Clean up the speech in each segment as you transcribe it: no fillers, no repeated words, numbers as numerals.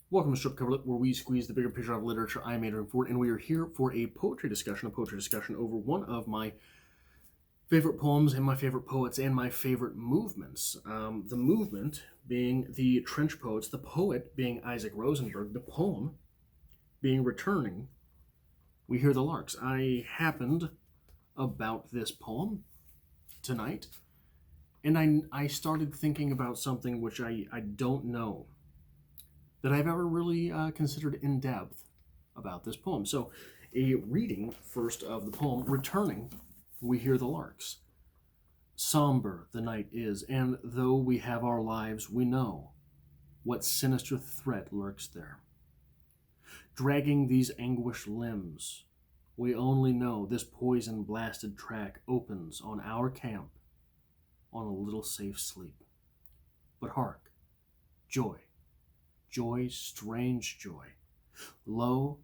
Welcome to Strip Coverlet, where we squeeze the bigger picture of literature. I'm Adrian Ford, and we are here for a poetry discussion over one of my favorite poems and my favorite poets and my favorite movements. The movement being the Trench Poets, the poet being Isaac Rosenberg, the poem being Returning, We Hear the Larks. I happened about this poem tonight, and I started thinking about something which I don't know that I've ever really considered in depth about this poem. So, a reading first of the poem, Returning, We Hear the Larks. Somber the night is, and though we have our lives, we know what sinister threat lurks there. Dragging these anguished limbs, we only know this poison-blasted track opens on our camp on a little safe sleep. But hark, joy, joy, strange joy. Lo,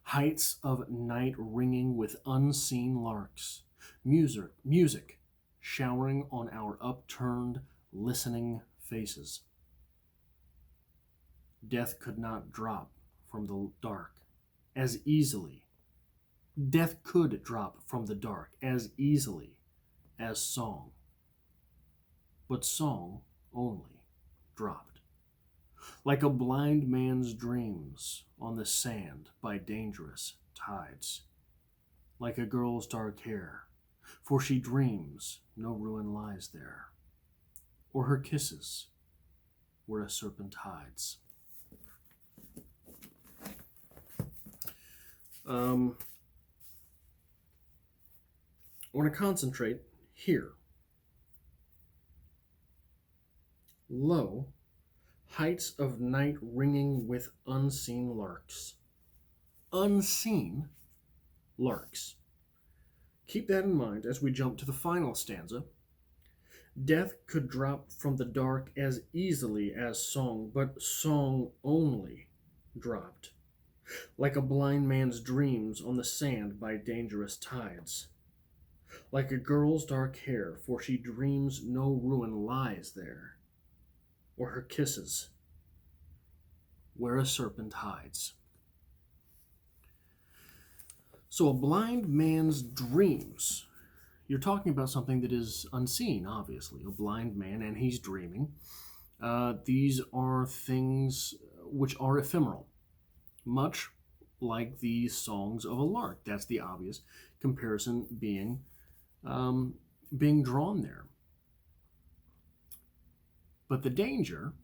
heights of night ringing with unseen larks. Music showering on our upturned, listening faces. Death could not drop from the dark as easily. Death could drop from the dark as easily as song. But song only dropped. Like a blind man's dreams on the sand by dangerous tides. Like a girl's dark hair, for she dreams no ruin lies there, or her kisses where a serpent hides. I want to concentrate here. Lo, heights of night ringing with unseen larks. Unseen larks. Keep that in mind as we jump to the final stanza. Death could drop from the dark as easily as song, but song only dropped. Like a blind man's dreams on the sand by dangerous tides. Like a girl's dark hair, for she dreams no ruin lies there, or her kisses where a serpent hides. So a blind man's dreams. You're talking about something that is unseen, obviously. A blind man, and he's dreaming. These are things which are ephemeral, much like the songs of a lark. That's the obvious comparison being drawn there. But the danger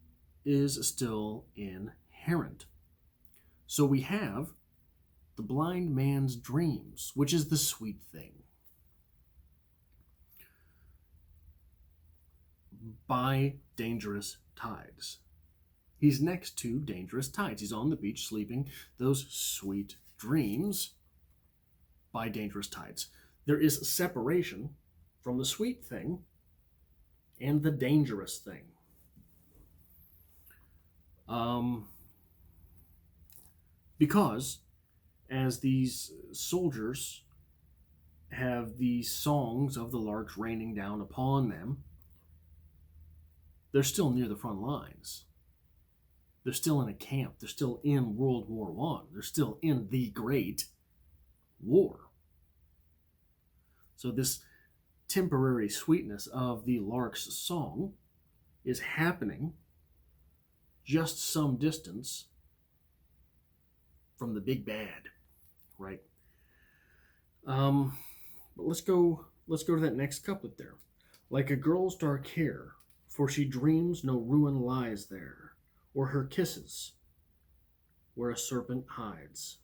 is still inherent. So we have the blind man's dreams, which is the sweet thing. By dangerous tides. He's next to dangerous tides. He's on the beach sleeping those sweet dreams by dangerous tides. There is separation from the sweet thing and the dangerous thing. Because as these soldiers have these songs of the larks raining down upon them, they're still near the front lines. They're still in a camp. They're still in World War I. They're still in the Great War. So this temporary sweetness of the lark's song is happening just some distance from the big bad, right? But let's go to that next couplet there. Like a girl's dark hair, for she dreams no ruin lies there, or her kisses where a serpent hides.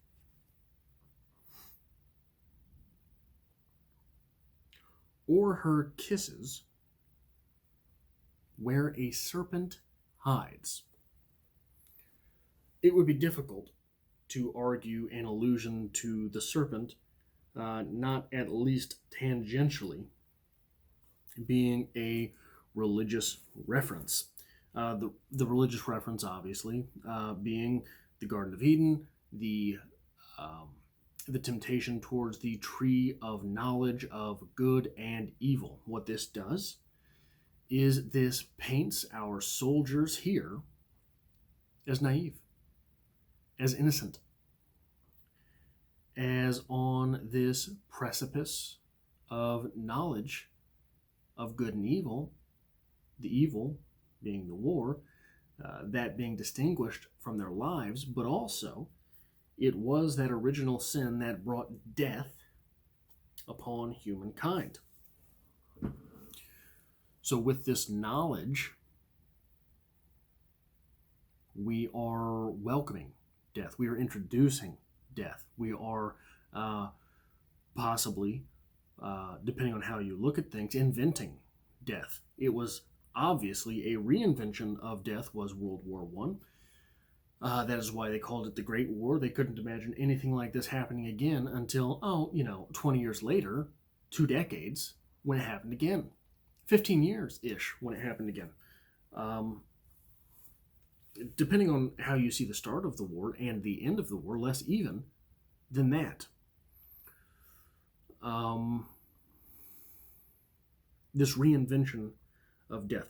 Or her kisses where a serpent hides. It would be difficult to argue an allusion to the serpent, not at least tangentially, being a religious reference. The religious reference, obviously, being the Garden of Eden, the temptation towards the tree of knowledge of good and evil. What this does is this paints our soldiers here as naive. as innocent as on this precipice of knowledge of good and evil, the evil being the war, that being distinguished from their lives, but also it was that original sin that brought death upon humankind. So with this knowledge, we are welcoming death. We are introducing death. We are possibly, depending on how you look at things, inventing death. It was obviously a reinvention of death was World War I. That is why they called it the Great War. They couldn't imagine anything like this happening again until, 20 years later, 2 decades, when it happened again. 15 years-ish when it happened again. Depending on how you see the start of the war and the end of the war, less even than that. This reinvention of death.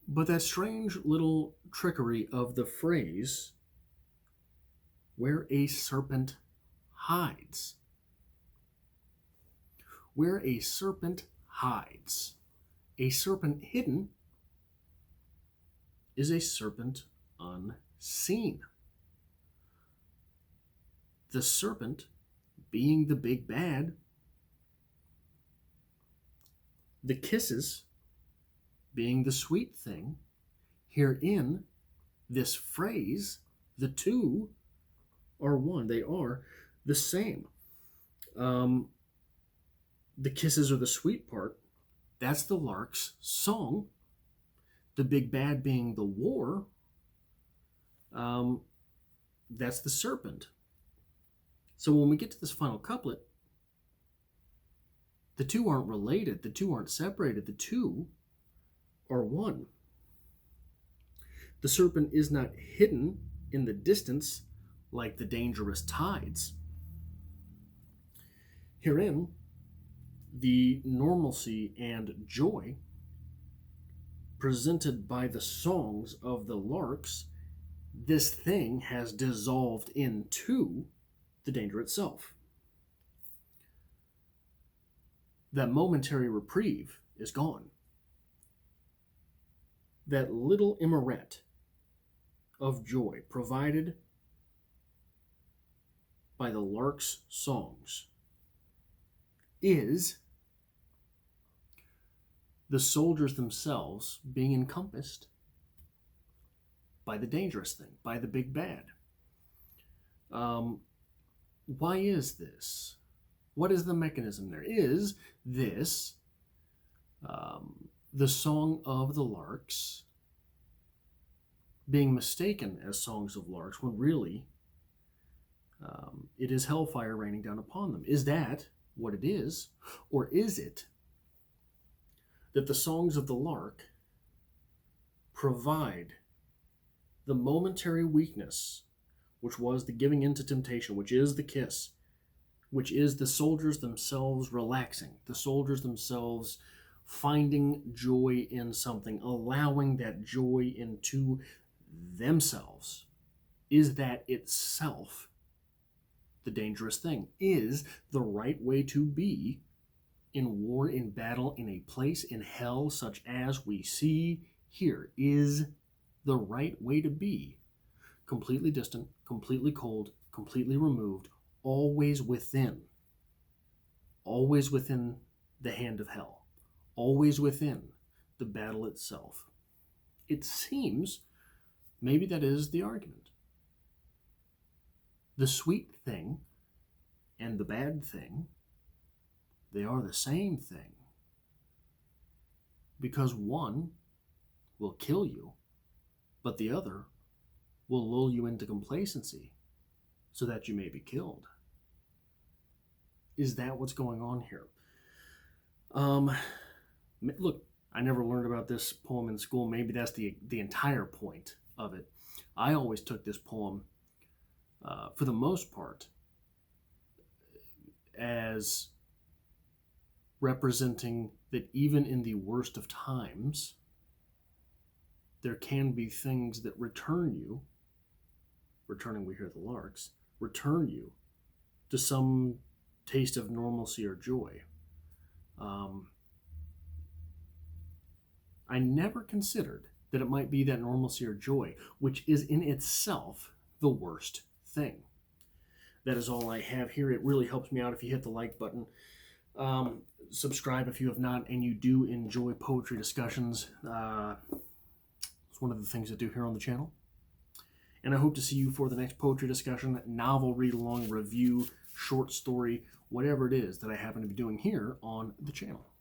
But that strange little trickery of the phrase, where a serpent hides. Where a serpent hides. A serpent hidden is a serpent unseen. The serpent being the big bad, the kisses being the sweet thing. Herein, this phrase, the two are one. They are the same. The kisses are the sweet part. That's the Larks' song. The big bad being the war. That's the serpent. So when we get to this final couplet, the two aren't related. The two aren't separated. The two are one. The serpent is not hidden in the distance like the dangerous tides. Herein, the normalcy and joy presented by the songs of the Larks, this thing has dissolved into the danger itself. That momentary reprieve is gone. That little emirette of joy provided by the Larks' songs is the soldiers themselves being encompassed by the dangerous thing, by the big bad. Why is this? What is the mechanism there? Is this the song of the Larks being mistaken as songs of larks when really it is hellfire raining down upon them? Is that what it is? Or is it that the songs of the lark provide the momentary weakness, which was the giving in to temptation, which is the kiss, which is the soldiers themselves relaxing, the soldiers themselves finding joy in something, allowing that joy into themselves? Is that itself the dangerous thing? Is the right way to be in war, in battle, in a place in hell such as we see here? Is the right way to be completely distant, completely cold, completely removed, always within the hand of hell, always within the battle itself? It seems maybe that is the argument. The sweet thing and the bad thing, they are the same thing, because one will kill you, but the other will lull you into complacency so that you may be killed. Is that what's going on here? Look, I never learned about this poem in school. Maybe that's the entire point of it. I always took this poem, for the most part, as representing that even in the worst of times, there can be things that returning we hear the Larks, return you to some taste of normalcy or joy. I never considered that it might be that normalcy or joy, which is in itself the worst thing. That is all I have here. It really helps me out if you hit the like button. Subscribe if you have not and you do enjoy poetry discussions. It's one of the things I do here on the channel. And I hope to see you for the next poetry discussion, novel read-along, review, short story, whatever it is that I happen to be doing here on the channel.